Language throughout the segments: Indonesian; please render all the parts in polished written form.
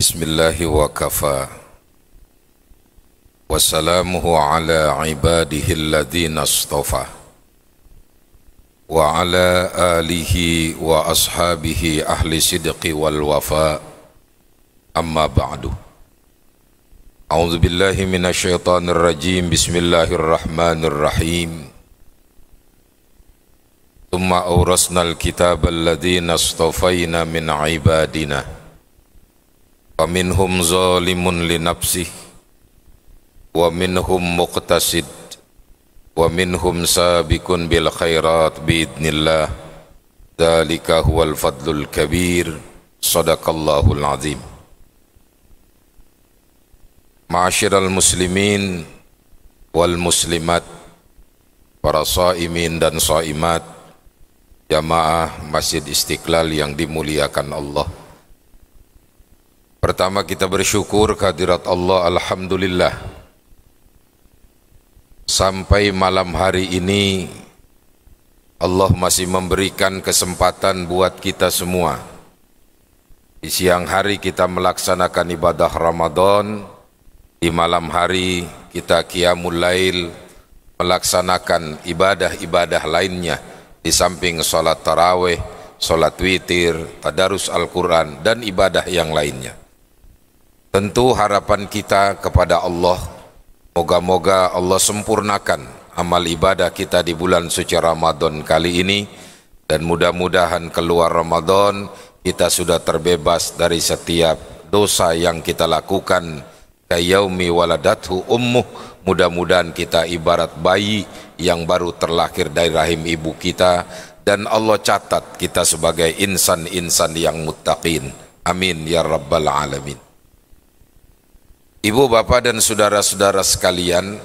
Bismillahi wa kafa Wassalamuhu ala ibadihi alladhina astafa Wa ala alihi wa ashabihi ahli sidqi wal wafa Amma ba'du A'udzu billahi minasyaitonir rajim Bismillahirrahmanirrahim Thumma awrasnal kitaba alladhina astafayna min ibadina Faminhum zalimun li nafsih wa minhum muqtasid wa minhum sabiqun bil khairat biidznillah dzalika huwal fadlul kabir sadaqallahul azim. Ma'asyiral muslimin wal muslimat, para shaimin dan shaimat, jamaah Masjid Istiqlal yang dimuliakan Allah. Pertama kita bersyukur kehadirat Allah, alhamdulillah. Sampai malam hari ini Allah masih memberikan kesempatan buat kita semua. Di siang hari kita melaksanakan ibadah Ramadan, di malam hari kita qiyamul lail, melaksanakan ibadah-ibadah lainnya di samping sholat tarawih, sholat witir, tadarus Al-Quran dan ibadah yang lainnya. Tentu harapan kita kepada Allah, moga-moga Allah sempurnakan amal ibadah kita di bulan suci Ramadan kali ini, dan mudah-mudahan keluar Ramadan kita sudah terbebas dari setiap dosa yang kita lakukan. Kayaumi waladathu ummuh, mudah-mudahan kita ibarat bayi yang baru terlahir dari rahim ibu kita, dan Allah catat kita sebagai insan-insan yang muttaqin. Amin ya rabbal alamin. Ibu, bapak dan saudara-saudara sekalian,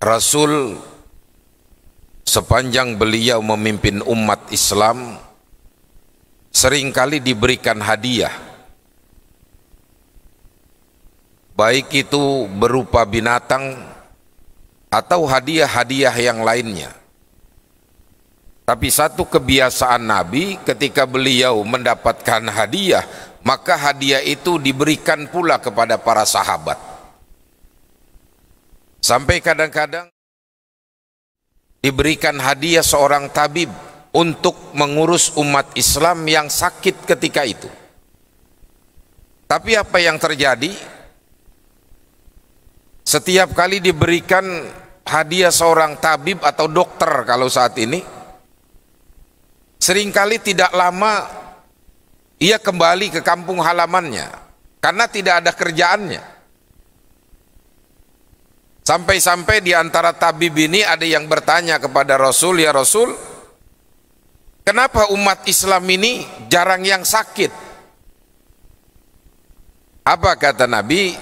Rasul sepanjang beliau memimpin umat Islam seringkali diberikan hadiah, baik itu berupa binatang atau hadiah-hadiah yang lainnya. Tapi satu kebiasaan Nabi, ketika beliau mendapatkan hadiah, maka hadiah itu diberikan pula kepada para sahabat. Sampai kadang-kadang diberikan hadiah seorang tabib untuk mengurus umat Islam yang sakit ketika itu. Tapi apa yang terjadi? Setiap kali diberikan hadiah seorang tabib atau dokter kalau saat ini, seringkali tidak lama ia kembali ke kampung halamannya karena tidak ada kerjaannya. Sampai-sampai di antara tabib ini ada yang bertanya kepada Rasul, "Ya Rasul, kenapa umat Islam ini jarang yang sakit?" Apa kata Nabi?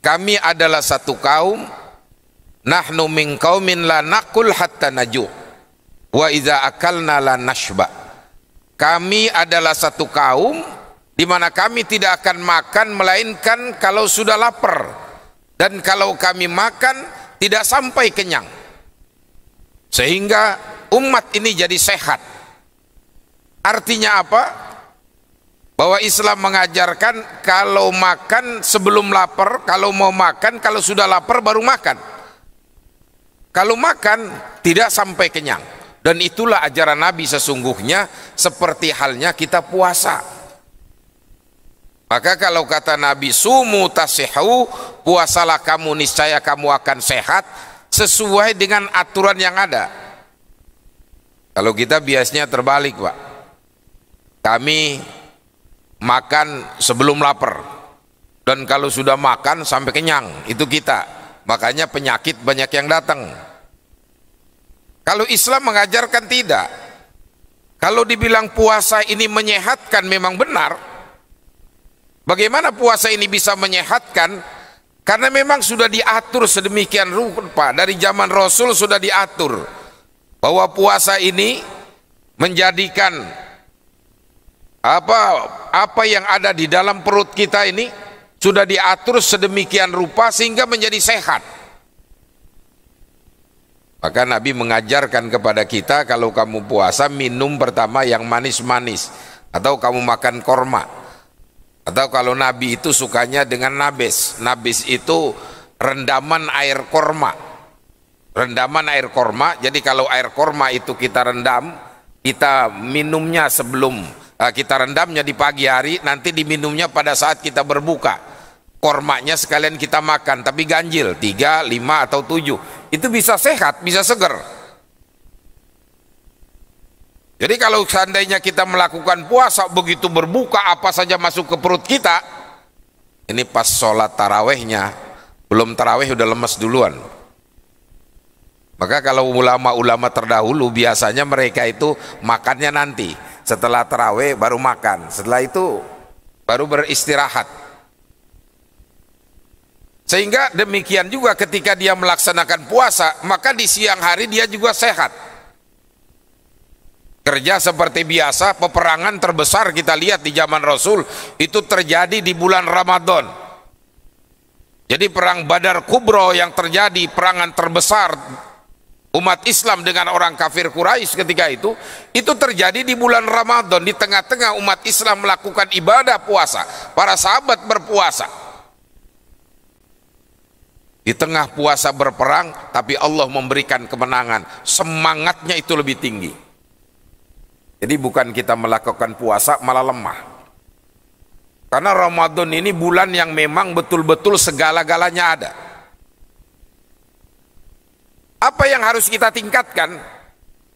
"Kami adalah satu kaum, nahnu min qaumin la naqul hatta naju wa idza akalna la nashba." Kami adalah satu kaum di mana kami tidak akan makan melainkan kalau sudah lapar, dan kalau kami makan tidak sampai kenyang, sehingga umat ini jadi sehat. Artinya apa? Bahwa Islam mengajarkan kalau makan sebelum lapar, kalau mau makan kalau sudah lapar baru makan. Kalau makan tidak sampai kenyang. Dan itulah ajaran Nabi sesungguhnya, seperti halnya kita puasa. Maka kalau kata Nabi, sumu tasihu, puasalah kamu niscaya kamu akan sehat, sesuai dengan aturan yang ada. Kalau kita biasanya terbalik, Pak. Kami makan sebelum lapar, dan kalau sudah makan sampai kenyang, itu kita. Makanya penyakit banyak yang datang. Kalau Islam mengajarkan tidak. Kalau dibilang puasa ini menyehatkan, memang benar. Bagaimana puasa ini bisa menyehatkan? Karena memang sudah diatur sedemikian rupa. Dari zaman Rasul sudah diatur bahwa puasa ini menjadikan apa yang ada di dalam perut kita ini sudah diatur sedemikian rupa sehingga menjadi sehat. Maka Nabi mengajarkan kepada kita, kalau kamu puasa minum pertama yang manis-manis. atau kamu makan korma, atau kalau Nabi itu sukanya dengan nabis. Nabis itu rendaman air korma, rendaman air korma. Jadi kalau air korma itu kita rendam, kita minumnya sebelum kita rendamnya di pagi hari, nanti diminumnya pada saat kita berbuka. Kormanya sekalian kita makan, tapi ganjil 3, 5 atau 7. Itu bisa sehat, bisa seger. Jadi kalau seandainya kita melakukan puasa, begitu berbuka apa saja masuk ke perut kita, ini pas sholat tarawehnya, belum taraweh udah lemes duluan. Maka kalau ulama-ulama terdahulu biasanya mereka itu makannya nanti, setelah taraweh baru makan, setelah itu baru beristirahat. Sehingga demikian juga ketika dia melaksanakan puasa, maka di siang hari dia juga sehat. Kerja seperti biasa. Peperangan terbesar kita lihat di zaman Rasul itu terjadi di bulan Ramadan. Jadi perang Badar Kubro yang terjadi, perangan terbesar umat Islam dengan orang kafir Quraisy ketika itu terjadi di bulan Ramadan. Di tengah-tengah umat Islam melakukan ibadah puasa, para sahabat berpuasa. Di tengah puasa berperang, tapi Allah memberikan kemenangan. Semangatnya itu lebih tinggi. Jadi bukan kita melakukan puasa malah lemah. Karena Ramadan ini bulan yang memang betul-betul segala-galanya ada. Apa yang harus kita tingkatkan?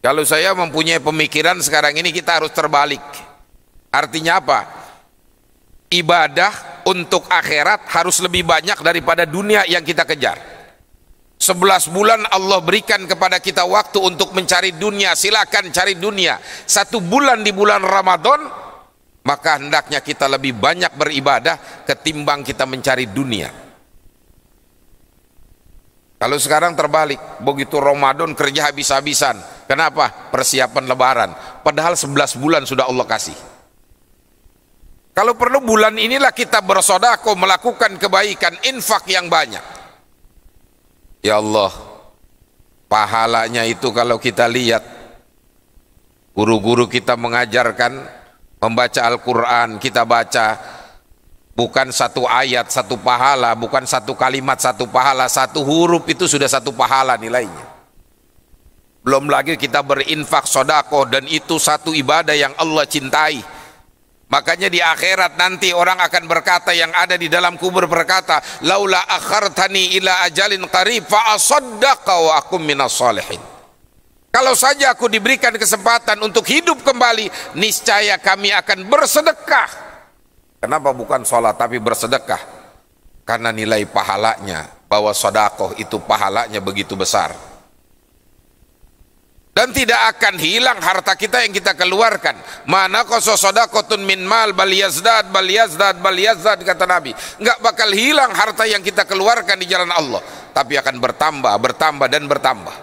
Kalau saya mempunyai pemikiran sekarang ini kita harus terbalik. Artinya apa? Ibadah untuk akhirat harus lebih banyak daripada dunia yang kita kejar. 11 bulan Allah berikan kepada kita waktu untuk mencari dunia, silakan cari dunia. 1 bulan di bulan Ramadan, maka hendaknya kita lebih banyak beribadah ketimbang kita mencari dunia. Kalau sekarang terbalik, begitu Ramadan kerja habis-habisan. Kenapa? Persiapan lebaran. Padahal 11 bulan sudah Allah kasih. Kalau perlu bulan inilah kita bersedekah, melakukan kebaikan, infak yang banyak. Ya Allah, pahalanya itu kalau kita lihat guru-guru kita mengajarkan membaca Al-Quran, kita baca bukan 1 ayat 1 pahala, bukan 1 kalimat 1 pahala, 1 huruf itu sudah 1 pahala nilainya. Belum lagi kita berinfak sedekah, dan itu 1 ibadah yang Allah cintai. Makanya di akhirat nanti orang akan berkata, yang ada di dalam kubur berkata, laula akhartani ila ajalin qarib fa asaddaqa wa akum minas salihin. Kalau saja aku diberikan kesempatan untuk hidup kembali, niscaya kami akan bersedekah. Kenapa bukan sholat tapi bersedekah? Karena nilai pahalanya, bahwa sedekah itu pahalanya begitu besar. Dan tidak akan hilang harta kita yang kita keluarkan. Mana qasa sadaqatun min mal bal yazdad bal yazdad bal yazdad, kata Nabi. Enggak bakal hilang harta yang kita keluarkan di jalan Allah, tapi akan bertambah, bertambah dan bertambah.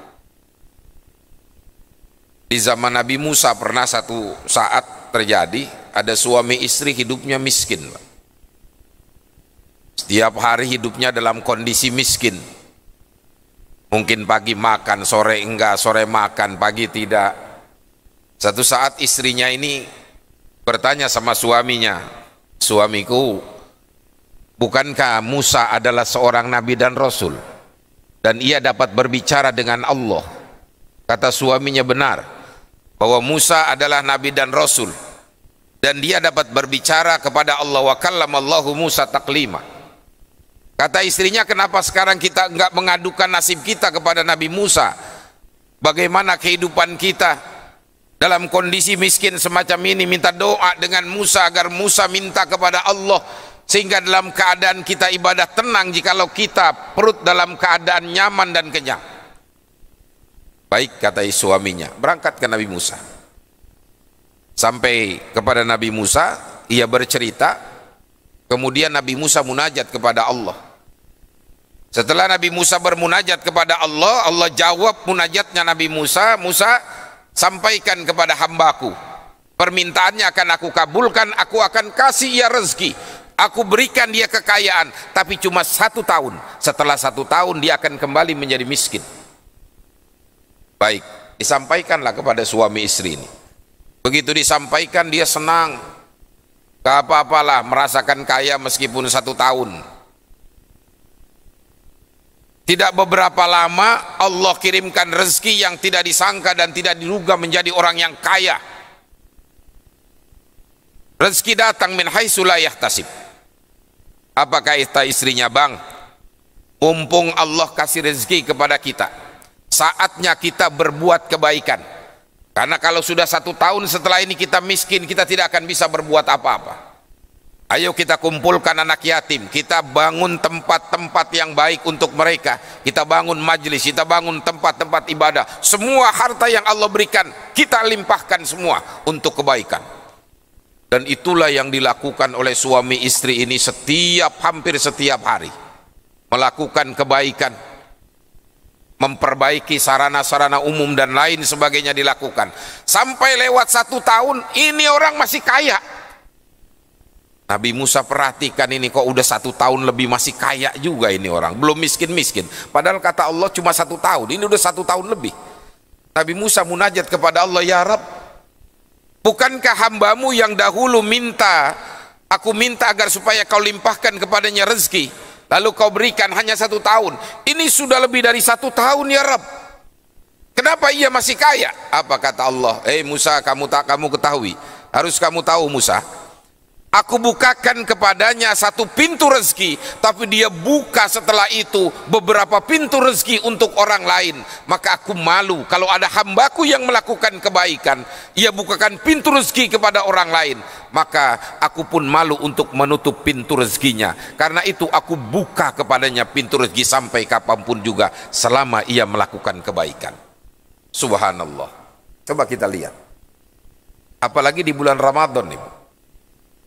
Di zaman Nabi Musa pernah satu saat terjadi, ada suami istri hidupnya miskin. Setiap hari hidupnya dalam kondisi miskin. Mungkin pagi makan, sore enggak, sore makan, pagi tidak. Satu saat istrinya ini bertanya sama suaminya, suamiku, bukankah Musa adalah seorang nabi dan rasul, dan ia dapat berbicara dengan Allah? Kata suaminya, benar, bahwa Musa adalah nabi dan rasul, dan dia dapat berbicara kepada Allah. Wa kallamallahu Musa taklima. Kata istrinya, kenapa sekarang kita enggak mengadukan nasib kita kepada Nabi Musa? Bagaimana kehidupan kita dalam kondisi miskin semacam ini, minta doa dengan Musa agar Musa minta kepada Allah, sehingga dalam keadaan kita ibadah tenang, jikalau kita perut dalam keadaan nyaman dan kenyang. Baik, kata suaminya, berangkat ke Nabi Musa. Sampai kepada Nabi Musa, ia bercerita. Kemudian Nabi Musa munajat kepada Allah. Setelah Nabi Musa bermunajat kepada Allah, Allah jawab munajatnya Nabi Musa. Musa, sampaikan kepada hambaku, permintaannya akan aku kabulkan, aku akan kasih ia rezeki, aku berikan dia kekayaan, tapi cuma 1 tahun. Setelah 1 tahun dia akan kembali menjadi miskin. Baik, disampaikanlah kepada suami istri ini. Begitu disampaikan, dia senang. Gak apa-apalah merasakan kaya meskipun 1 tahun. Tidak beberapa lama Allah kirimkan rezeki yang tidak disangka dan tidak diduga menjadi orang yang kaya. Rezeki datang min haitsu la yahtasib. Apa kata istrinya, bang, mumpung Allah kasih rezeki kepada kita, saatnya kita berbuat kebaikan. Karena kalau sudah 1 tahun setelah ini kita miskin, kita tidak akan bisa berbuat apa-apa. Ayo kita kumpulkan anak yatim, kita bangun tempat-tempat yang baik untuk mereka, kita bangun majlis, kita bangun tempat-tempat ibadah. Semua harta yang Allah berikan kita limpahkan semua untuk kebaikan. Dan itulah yang dilakukan oleh suami istri ini hampir setiap hari. Melakukan kebaikan, memperbaiki sarana-sarana umum dan lain sebagainya dilakukan. Sampai lewat 1 tahun, ini orang masih kaya. Nabi Musa perhatikan ini, kok udah 1 tahun lebih masih kaya juga ini orang. Belum miskin-miskin. Padahal kata Allah cuma 1 tahun, ini udah 1 tahun lebih. Nabi Musa munajat kepada Allah, ya Rabb, bukankah hambamu yang dahulu aku minta agar supaya kau limpahkan kepadanya rezeki, lalu kau berikan hanya 1 tahun. Ini sudah lebih dari 1 tahun ya Rabb. Kenapa ia masih kaya? Apa kata Allah? Musa, kamu ketahui, harus kamu tahu Musa, aku bukakan kepadanya 1 pintu rezeki, tapi dia buka setelah itu beberapa pintu rezeki untuk orang lain. Maka aku malu kalau ada hambaku yang melakukan kebaikan, ia bukakan pintu rezeki kepada orang lain, maka aku pun malu untuk menutup pintu rezekinya. Karena itu aku buka kepadanya pintu rezeki sampai kapanpun juga, selama ia melakukan kebaikan. Subhanallah. Coba kita lihat, apalagi di bulan Ramadan nih.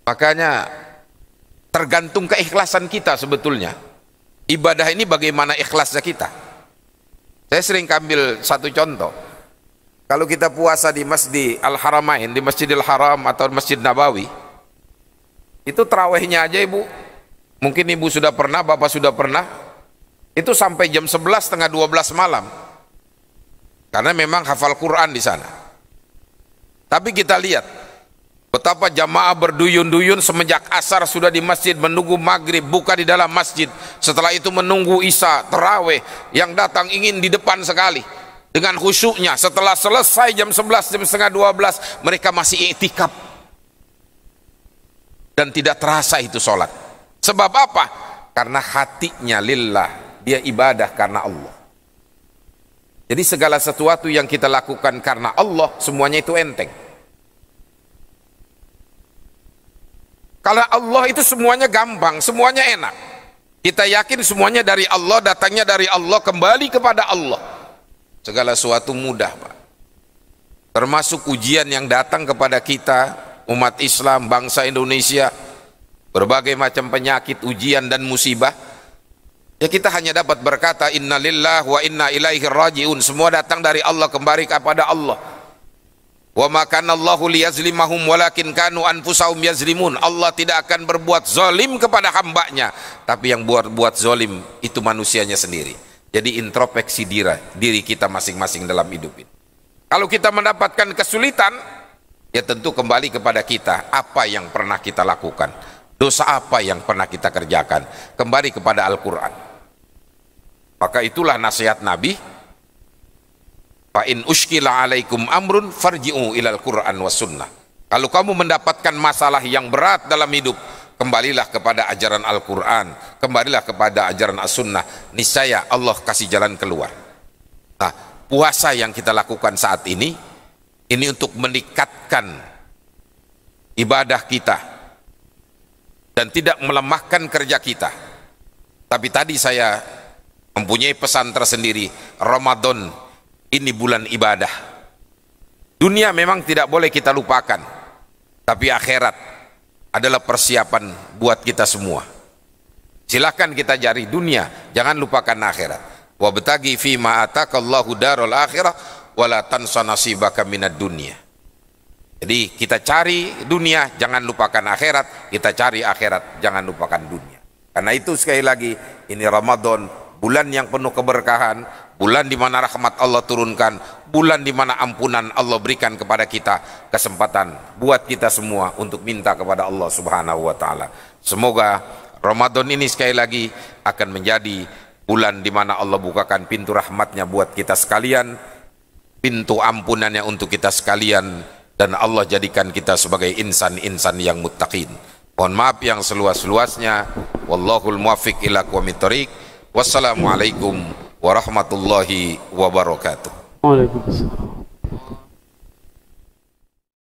Makanya tergantung keikhlasan kita sebetulnya. Ibadah ini bagaimana ikhlasnya kita. Saya sering ambil 1 contoh. Kalau kita puasa di Masjid Al-Haramain, di Masjidil Haram atau Masjid Nabawi, itu tarawihnya aja ibu, mungkin ibu sudah pernah, bapak sudah pernah, itu sampai jam 11, setengah 12 malam. Karena memang hafal Quran di sana. Tapi kita lihat betapa jamaah berduyun-duyun semenjak asar sudah di masjid, menunggu maghrib, buka di dalam masjid. Setelah itu menunggu isya, terawih. Yang datang ingin di depan sekali dengan khusyuknya. Setelah selesai jam 11, jam setengah 12, mereka masih iktikaf. Dan tidak terasa itu sholat. Sebab apa? Karena hatinya lillah, dia ibadah karena Allah. Jadi segala sesuatu yang kita lakukan karena Allah, semuanya itu enteng. Kalau Allah itu semuanya gampang, semuanya enak. Kita yakin semuanya dari Allah, datangnya dari Allah, kembali kepada Allah. Segala sesuatu mudah, Pak. Termasuk ujian yang datang kepada kita, umat Islam, bangsa Indonesia, berbagai macam penyakit, ujian dan musibah. Ya kita hanya dapat berkata innalillahi wa inna ilaihi rajiun. Semua datang dari Allah, kembali kepada Allah. Wa ma kana Allahu liyazlimahum walakin kanu anfusahum yazlimun. Allah tidak akan berbuat zalim kepada hambanya, tapi yang buat zalim itu manusianya sendiri. Jadi introspeksi diri kita masing-masing dalam hidup ini. Kalau kita mendapatkan kesulitan, ya tentu kembali kepada kita, apa yang pernah kita lakukan, dosa apa yang pernah kita kerjakan, kembali kepada Al-Quran. Maka itulah nasihat Nabi, fa in ushkila alaikum amrun farji'u ilal Qur'an was sunnah. Kalau kamu mendapatkan masalah yang berat dalam hidup, kembalilah kepada ajaran Al-Quran, kembalilah kepada ajaran As-Sunnah. Niscaya Allah kasih jalan keluar. Nah, puasa yang kita lakukan saat ini untuk meningkatkan ibadah kita dan tidak melemahkan kerja kita. Tapi tadi saya mempunyai pesan tersendiri, Ramadan ini bulan ibadah. Dunia memang tidak boleh kita lupakan, tapi akhirat adalah persiapan buat kita semua. Silakan kita cari dunia, jangan lupakan akhirat. Wabtaghi fima atakallahu darul akhirah wala tansa nasibaka minad dunya. Jadi kita cari dunia, jangan lupakan akhirat. Kita cari akhirat, jangan lupakan dunia. Karena itu sekali lagi, ini Ramadan, bulan yang penuh keberkahan, bulan di mana rahmat Allah turunkan, bulan di mana ampunan Allah berikan kepada kita, kesempatan buat kita semua untuk minta kepada Allah Subhanahu wa taala. Semoga Ramadan ini sekali lagi akan menjadi bulan di mana Allah bukakan pintu rahmatnya buat kita sekalian, pintu ampunannya untuk kita sekalian, dan Allah jadikan kita sebagai insan-insan yang muttaqin. Mohon maaf yang seluas-luasnya. Wallahul muwaffiq ila aqwamit thoriq. Wassalamualaikum warahmatullahi wabarakatuh. Waalaikumsalam.